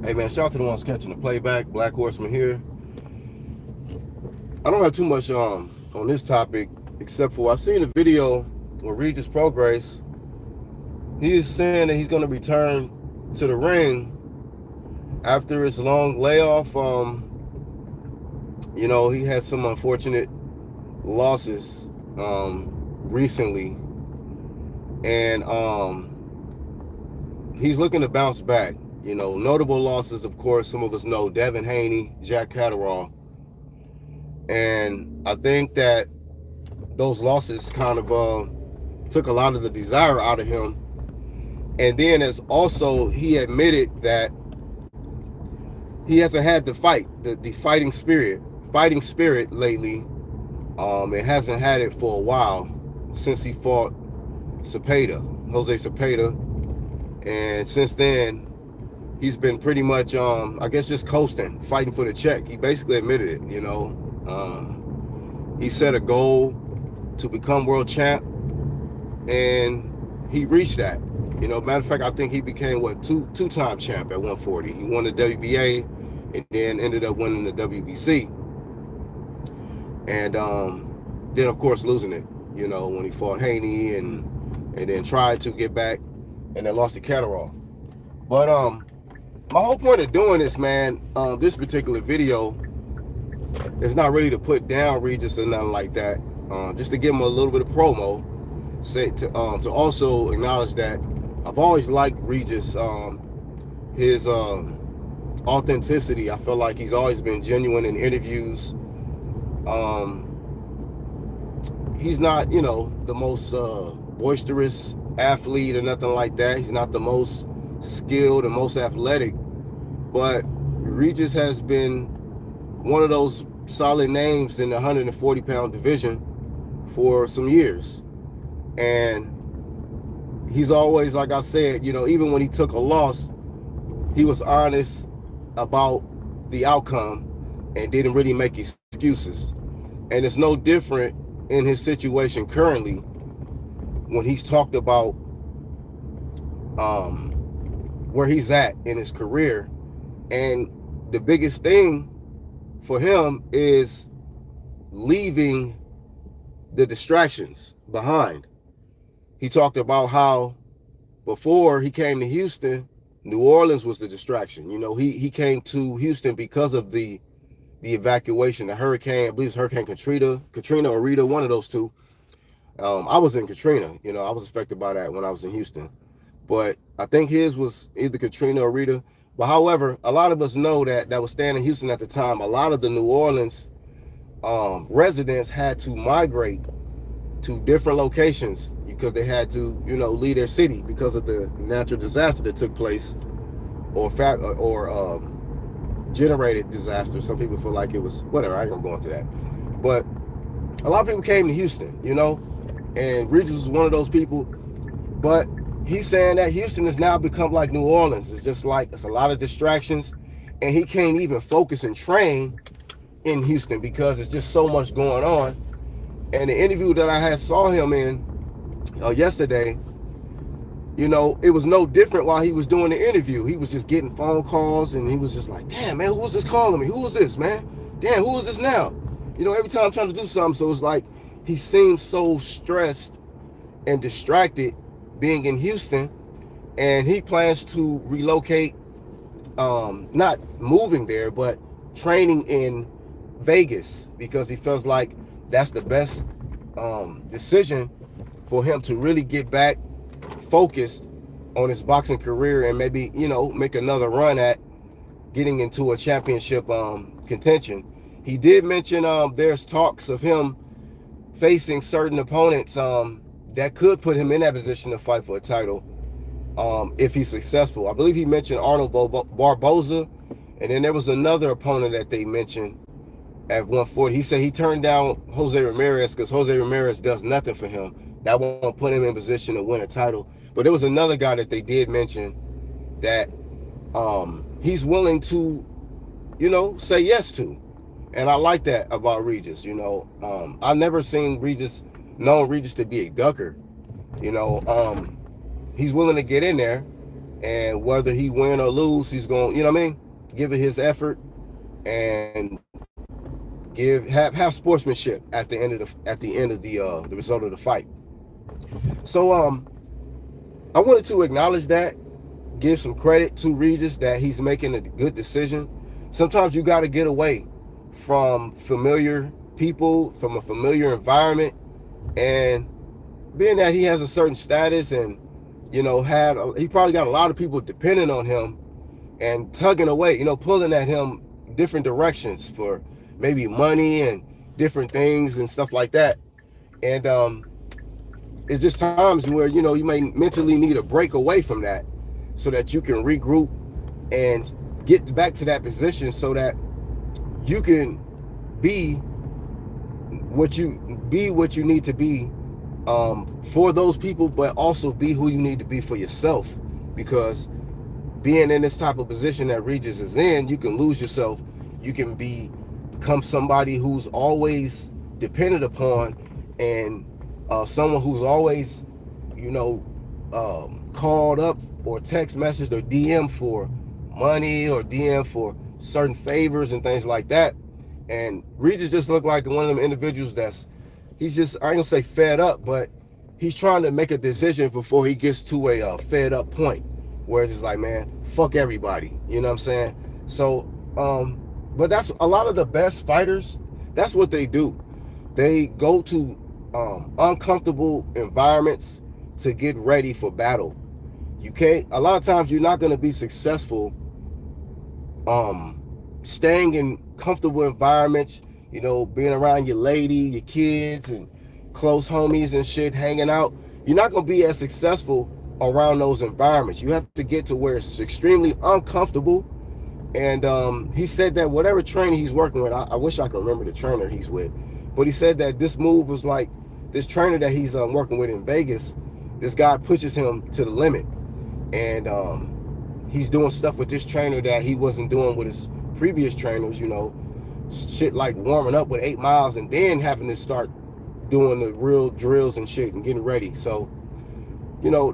Hey man, shout out to the ones catching the playback. Black Horseman here. I don't have too much on this topic except for I seen a video with Regis Prograis. He is saying that he's going to return to the ring after his long layoff. He had some unfortunate losses recently, and he's looking to bounce back. Notable losses, of course, some of us know Devin Haney, Jack Catterall. And I think that those losses kind of took a lot of the desire out of him. And then as also he admitted that he hasn't had the fighting spirit lately. It hasn't had it for a while since he fought Jose Cepeda. And since then, he's been pretty much, I guess, just coasting, fighting for the check. He basically admitted it, He set a goal to become world champ, and he reached that. Matter of fact, I think he became, two-time champ at 140. He won the WBA and then ended up winning the WBC. And then, of course, losing it, when he fought Haney and then tried to get back and then lost to Catterall. But my whole point of doing this, man, this particular video is not really to put down Regis or nothing like that. Just to give him a little bit of promo, to also acknowledge that I've always liked Regis, his authenticity. I feel like he's always been genuine in interviews. He's not, the most boisterous athlete or nothing like that. He's not the most skilled and most athletic, but Regis has been one of those solid names in the 140-pound division for some years. And he's always, like I said, even when he took a loss, he was honest about the outcome and didn't really make excuses. And it's no different in his situation currently when he's talked about where he's at in his career. And the biggest thing for him is leaving the distractions behind. He talked about how before he came to Houston, New Orleans was the distraction. He came to Houston because of the evacuation, the hurricane. I believe it's Hurricane Katrina or Rita, one of those two. I was in Katrina. I was affected by that when I was in Houston. But I think his was either Katrina or Rita. But however, a lot of us know that was staying in Houston at the time. A lot of the New Orleans residents had to migrate to different locations because they had to, leave their city because of the natural disaster that took place or generated disaster. Some people feel like it was whatever. I ain't gonna go into that. But a lot of people came to Houston, and Regis was one of those people. But he's saying that Houston has now become like New Orleans. It's just like it's a lot of distractions, and he can't even focus and train in Houston because it's just so much going on. And the interview that I saw him in yesterday, it was no different while he was doing the interview. He was just getting phone calls, and he was just like, damn, man, who is this calling me? Who is this, man? Damn, who is this now? Every time I'm trying to do something. So it's like he seems so stressed and distracted being in Houston, and he plans to relocate, not moving there, but training in Vegas because he feels like that's the best decision for him to really get back focused on his boxing career and maybe, make another run at getting into a championship contention. He did mention there's talks of him facing certain opponents that could put him in that position to fight for a title if he's successful. I believe he mentioned Arnold Barboza, and then there was another opponent that they mentioned at 140. He said he turned down Jose Ramirez because Jose Ramirez does nothing for him. That won't put him in position to win a title. But there was another guy that they did mention that he's willing to, say yes to. And I like that about Regis. I've never known Regis to be a ducker. He's willing to get in there and whether he win or lose, he's going, you know what I mean, give it his effort and have sportsmanship at the end of the result of the fight. So I wanted to acknowledge that, give some credit to Regis that he's making a good decision. Sometimes you got to get away from familiar people, from a familiar environment, and being that he has a certain status and he probably got a lot of people depending on him and tugging away, pulling at him different directions for maybe money and different things and stuff like that. And it's just times where you may mentally need a break away from that so that you can regroup and get back to that position so that you can be what you need to be for those people, but also be who you need to be for yourself. Because being in this type of position that Regis is in, you can lose yourself. You can become somebody who's always dependent upon, and someone who's always called up or text messaged or DM for money or DM for certain favors and things like that. And Regis just looked like one of them individuals he's just, I ain't gonna say fed up, but he's trying to make a decision before he gets to a fed up point where it's just like, man, fuck everybody, you know what I'm saying? So but that's a lot of the best fighters, that's what they do. They go to uncomfortable environments to get ready for battle. A lot of times you're not going to be successful staying in comfortable environments, being around your lady, your kids, and close homies and shit, hanging out. You're not going to be as successful around those environments. You have to get to where it's extremely uncomfortable. And he said that whatever trainer he's working with, I wish I could remember the trainer he's with, but he said that this move was like this trainer that he's working with in Vegas. This guy pushes him to the limit, and he's doing stuff with this trainer that he wasn't doing with his previous trainers. Shit like warming up with 8 miles and then having to start doing the real drills and shit and getting ready. So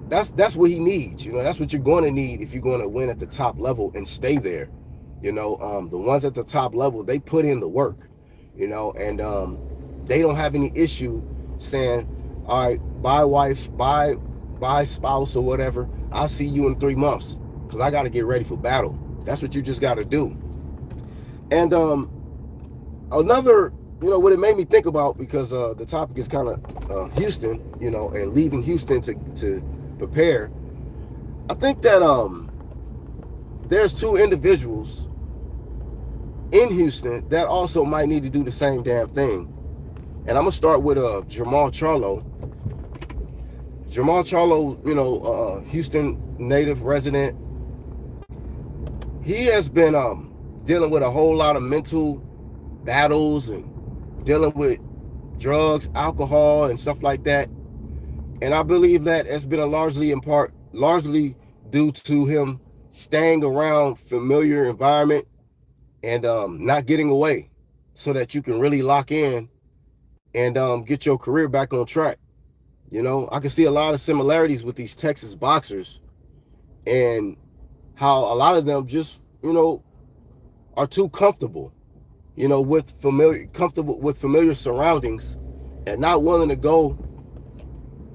that's what he needs. That's what you're going to need if you're going to win at the top level and stay there. The ones at the top level, they put in the work, and they don't have any issue saying, all right, bye wife, bye spouse or whatever, I'll see you in 3 months because I got to get ready for battle. That's what you just got to do. And another, what it made me think about, because the topic is kind of Houston, and leaving Houston to prepare. I think that there's 2 individuals in Houston that also might need to do the same damn thing. And I'm gonna start with Jamal Charlo. Jamal Charlo, Houston native resident. He has been dealing with a whole lot of mental battles and dealing with drugs, alcohol, and stuff like that. And I believe that it's been largely due to him staying around familiar environment and not getting away, so that you can really lock in and get your career back on track. I can see a lot of similarities with these Texas boxers and how a lot of them just, are too comfortable, with familiar surroundings and not willing to go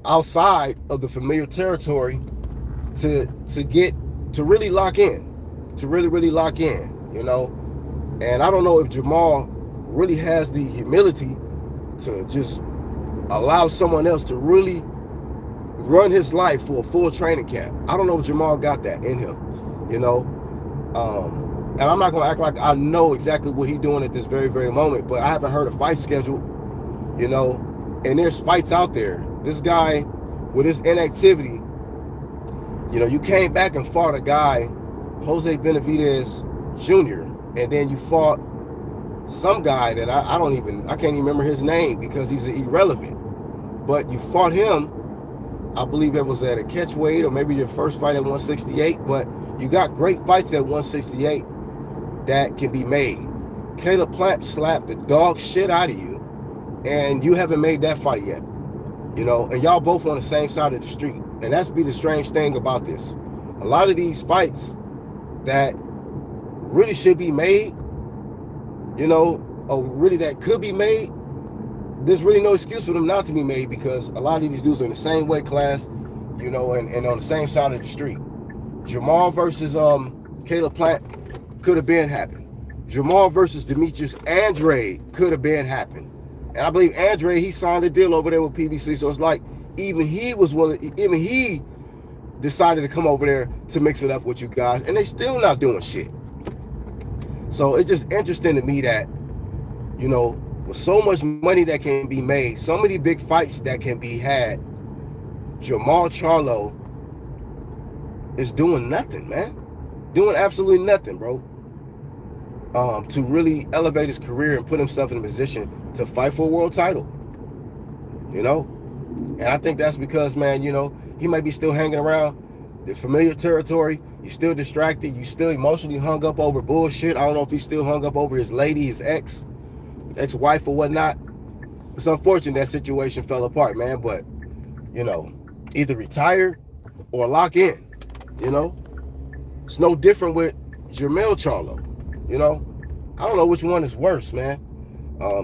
outside of the familiar territory to really lock in, to really lock in, And I don't know if Jamal really has the humility to just allow someone else to really run his life for a full training camp. I don't know if Jamal got that in him, and I'm not going to act like I know exactly what he's doing at this very, very moment, but I haven't heard a fight schedule, and there's fights out there. This guy, with his inactivity, you came back and fought a guy, Jose Benavidez Jr., and then you fought some guy that I can't even remember his name because he's irrelevant. But you fought him, I believe it was at a catch weight or maybe your first fight at 168, but you got great fights at 168 that can be made. Caleb Plant slapped the dog shit out of you, and you haven't made that fight yet. And y'all both on the same side of the street. And that's be the strange thing about this. A lot of these fights that really should be made, or really that could be made, there's really no excuse for them not to be made, because a lot of these dudes are in the same weight class, and on the same side of the street. Jamal versus Caleb Plant could have been happened. Jamal versus Demetrius Andrade could have been happened. And I believe Andrade, he signed a deal over there with PBC, so it's like even he decided to come over there to mix it up with you guys, and they still not doing shit. So it's just interesting to me that, with so much money that can be made, so many big fights that can be had, Jamal Charlo is doing nothing, man. Doing absolutely nothing, bro. To really elevate his career and put himself in a position to fight for a world title. And I think that's because, man, he might be still hanging around the familiar territory. You're still distracted. You still emotionally hung up over bullshit. I don't know if he's still hung up over his lady, his ex-wife or whatnot. It's unfortunate that situation fell apart, man. But, either retire or lock in. It's no different with Jermell Charlo. I don't know which one is worse, man.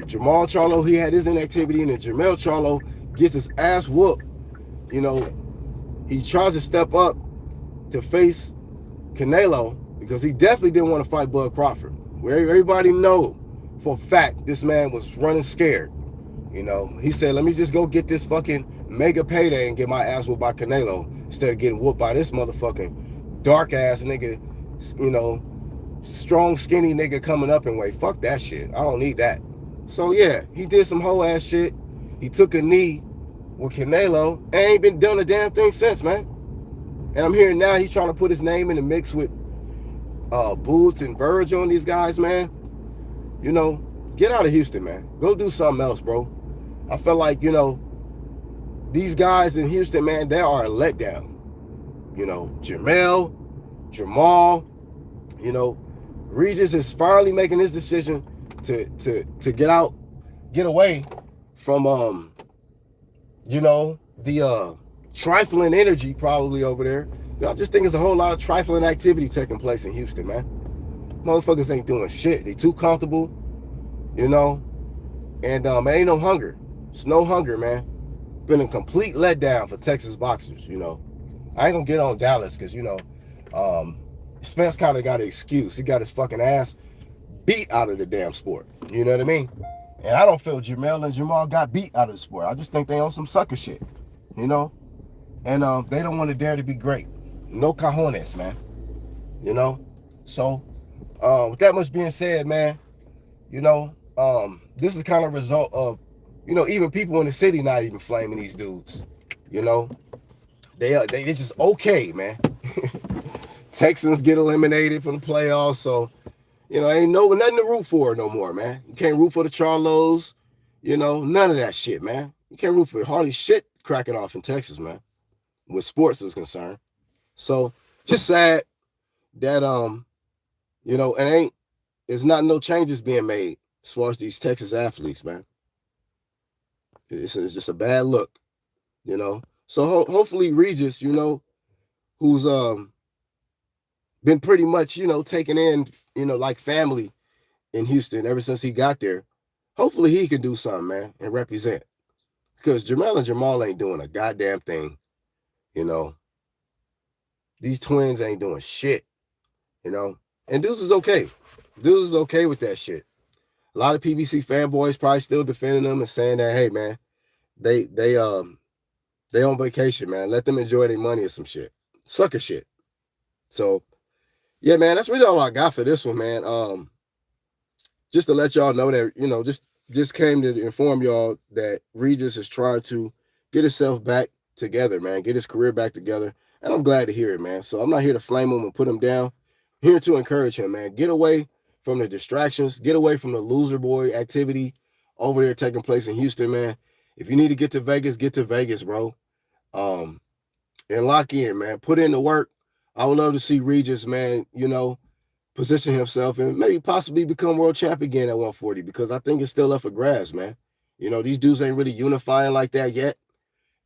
Jamal Charlo, he had his inactivity, and then Jermell Charlo gets his ass whooped. He tries to step up to face Canelo because he definitely didn't want to fight Bud Crawford. Where everybody know for a fact this man was running scared. He said, let me just go get this fucking mega payday and get my ass whooped by Canelo instead of getting whooped by this motherfucking dark ass nigga, strong skinny nigga coming up in weight. Fuck that shit. I don't need that. So yeah, he did some whole ass shit. He took a knee with Canelo and ain't been done a damn thing since, man. And I'm hearing now he's trying to put his name in the mix with Boots and Virgil and these guys, man. Get out of Houston, man. Go do something else, bro. I feel like, these guys in Houston, man, they are a letdown. Jermell, Jamal, Regis is finally making his decision to get away from the trifling energy probably over there. I just think there's a whole lot of trifling activity taking place in Houston, man. Motherfuckers ain't doing shit. They too comfortable, and ain't no hunger. It's no hunger, man. Been a complete letdown for Texas boxers, I ain't gonna get on Dallas because, Spence kind of got an excuse. He got his fucking ass beat out of the damn sport. You know what I mean? And I don't feel Jermell and Jamal got beat out of the sport. I just think they on some sucker shit, And they don't want to dare to be great. No cojones, man. So, with that much being said, man, this is kind of a result of, even people in the city not even flaming these dudes. They just okay, man. Texans get eliminated from the playoffs, so ain't nothing to root for no more, man. You can't root for the Charlos, none of that shit, man. You can't root for hardly shit cracking off in Texas, man, with sports is concerned. So just sad that it's not no changes being made as far as these Texas athletes, man. It's just a bad look, So hopefully Regis, who's been pretty much, taken in, like family in Houston ever since he got there. Hopefully he can do something, man, and represent. Because Jermell and Jamal ain't doing a goddamn thing, These twins ain't doing shit, And Deuce is okay. Deuce is okay with that shit. A lot of PBC fanboys probably still defending them and saying that, hey, man, they on vacation, man. Let them enjoy their money or some shit. Sucker shit. So, yeah, man, that's really all I got for this one, man. Just to let y'all know that, just came to inform y'all that Regis is trying to get himself back together, man, get his career back together. And I'm glad to hear it, man. So I'm not here to flame him and put him down. I'm here to encourage him, man. Get away from the distractions. Get away from the loser boy activity over there taking place in Houston, man. If you need to get to Vegas, bro. And lock in, man. Put in the work. I would love to see Regis, man, position himself and maybe possibly become world champ again at 140 because I think it's still up for grabs, man. These dudes ain't really unifying like that yet.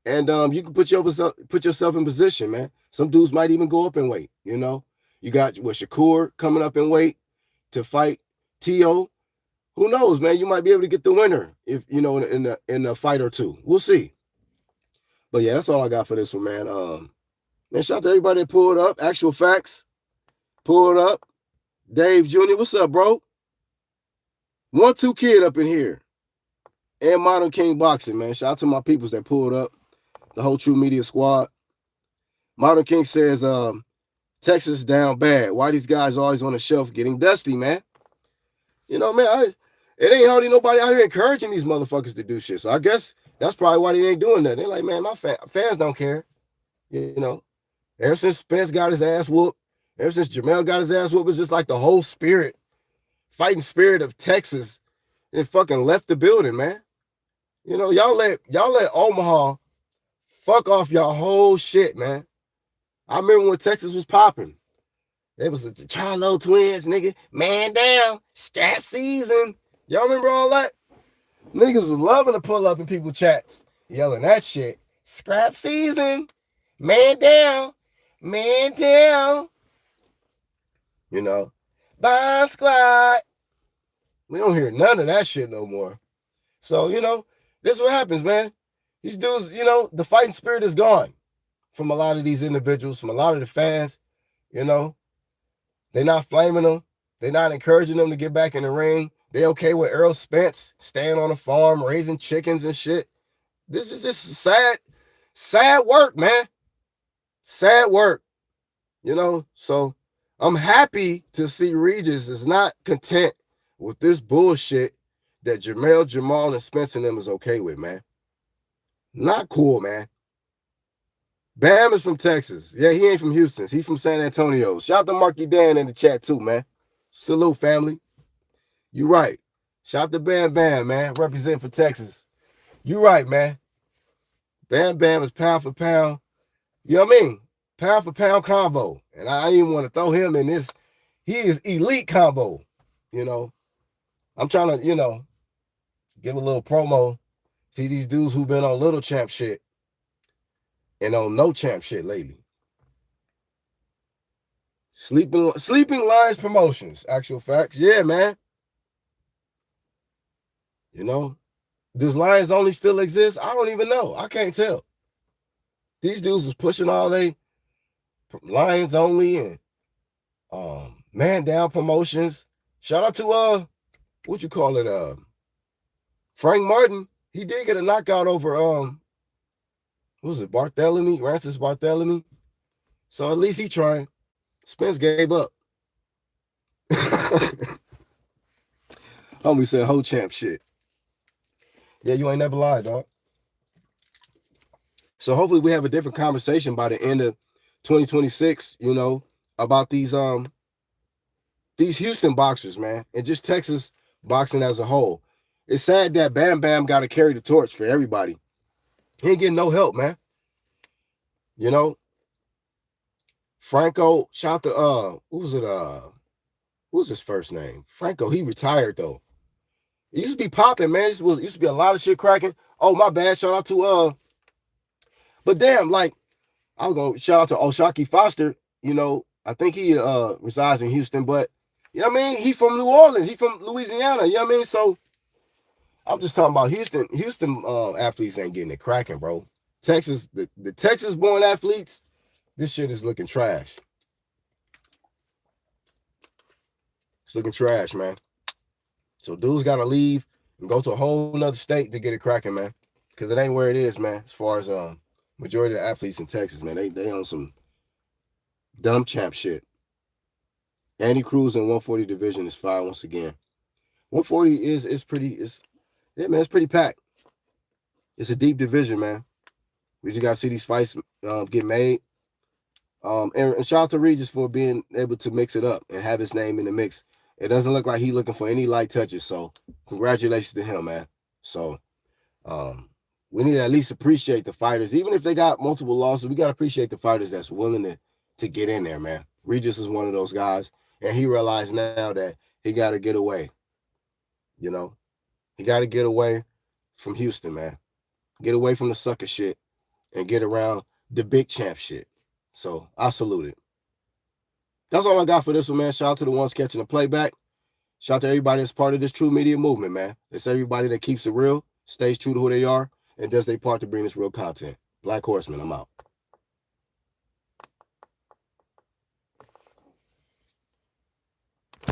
And you can put yourself in position, man. Some dudes might even go up in weight. You know, you got what Shakur coming up in weight to fight To. Who knows, man? You might be able to get the winner if you know in a fight or two. We'll see. But yeah, that's all I got for this one, man. Man, shout out to everybody that pulled up. Actual facts, pulled up. Dave Jr., what's up, bro? 1-2 kid up in here. And Modern King Boxing, man. Shout out to my peoples that pulled up. The whole True Media squad. Modern King says, Texas down bad. Why these guys always on the shelf getting dusty, man? You know, man, it ain't hardly nobody out here encouraging these motherfuckers to do shit. So I guess that's probably why they ain't doing that. They're like, man, my fans don't care. You know, ever since Spence got his ass whooped, ever since Jamel got his ass whooped, it's just like the whole fighting spirit of Texas, it fucking left the building, man. You know, y'all let Omaha fuck off y'all whole shit, man. I remember when Texas was popping. It was the Charlo twins, nigga. Man down, strap season. Y'all remember all that? Niggas was loving to pull up in people's chats, yelling that shit. Scrap season. Man down. Man down. You know, Bond Squad. We don't hear none of that shit no more. So, you know, this is what happens, man. These dudes, you know, the fighting spirit is gone from a lot of these individuals, from a lot of the fans, you know. They're not flaming them. They're not encouraging them to get back in the ring. They okay with Earl Spence staying on a farm, raising chickens and shit. This is just sad work, man. Sad work, you know. So I'm happy to see Regis is not content with this bullshit that Jamel, Jamal, and Spence and them is okay with, man. Not cool, man. Bam is from Texas. Yeah, he ain't from Houston. He's from San Antonio. Shout out to Marky Dan in the chat too, man. Salute, family. You right. Shout out to Bam Bam, man. Representing for Texas. You right, man. Bam Bam is pound for pound. You know what I mean? Pound for pound combo. And I didn't even want to throw him in this. He is elite combo. You know, I'm trying to, you know, give a little promo. See these dudes who've been on little champ shit and on no champ shit lately. Sleeping Lions Promotions, actual facts. Yeah, man. You know, does Lions Only still exist? I don't even know. I can't tell. These dudes was pushing all they Lions Only and Man Down Promotions. Shout out to what you call it? Frank Martin. He did get a knockout over what was it, Barthélemy, Francis Barthélemy. So at least he trying. Spence gave up. Homie said whole champ shit. Yeah, you ain't never lied, dog. So hopefully we have a different conversation by the end of 2026, you know, about these Houston boxers, man, and just Texas boxing as a whole. It's sad that Bam Bam got to carry the torch for everybody. He ain't getting no help, man. You know, Franco, shout to what was his first name? Franco, he retired though. It used to be popping, man. It used to be a lot of shit cracking. Oh, my bad. Shout out to but damn, like, I was gonna shout out to Oshaki Foster. You know, I think he resides in Houston, but you know what I mean? He from New Orleans, he from Louisiana, you know what I mean? So I'm just talking about Houston. Houston athletes ain't getting it cracking, bro. Texas, the Texas born athletes, this shit is looking trash. It's looking trash, man. So dudes gotta leave and go to a whole nother state to get it cracking, man. Because it ain't where it is, man. As far as majority of the athletes in Texas, man, they on some dumb champ shit. Andy Cruz in 140 division is fire once again. 140 is pretty, yeah, man, it's pretty packed. It's a deep division, man. We just gotta see these fights get made. And shout out to Regis for being able to mix it up and have his name in the mix. It doesn't look like he's looking for any light touches. So congratulations to him, man. So we need to at least appreciate the fighters. Even if they got multiple losses, we got to appreciate the fighters that's willing to get in there, man. Regis is one of those guys. And he realized now that he got to get away. You know, he got to get away from Houston, man. Get away from the sucker shit and get around the big champ shit. So I salute it. That's all I got for this one, man. Shout out to the ones catching the playback. Shout out to everybody that's part of this true media movement, man. It's everybody that keeps it real, stays true to who they are, and does their part to bring this real content. Black Horseman, I'm out.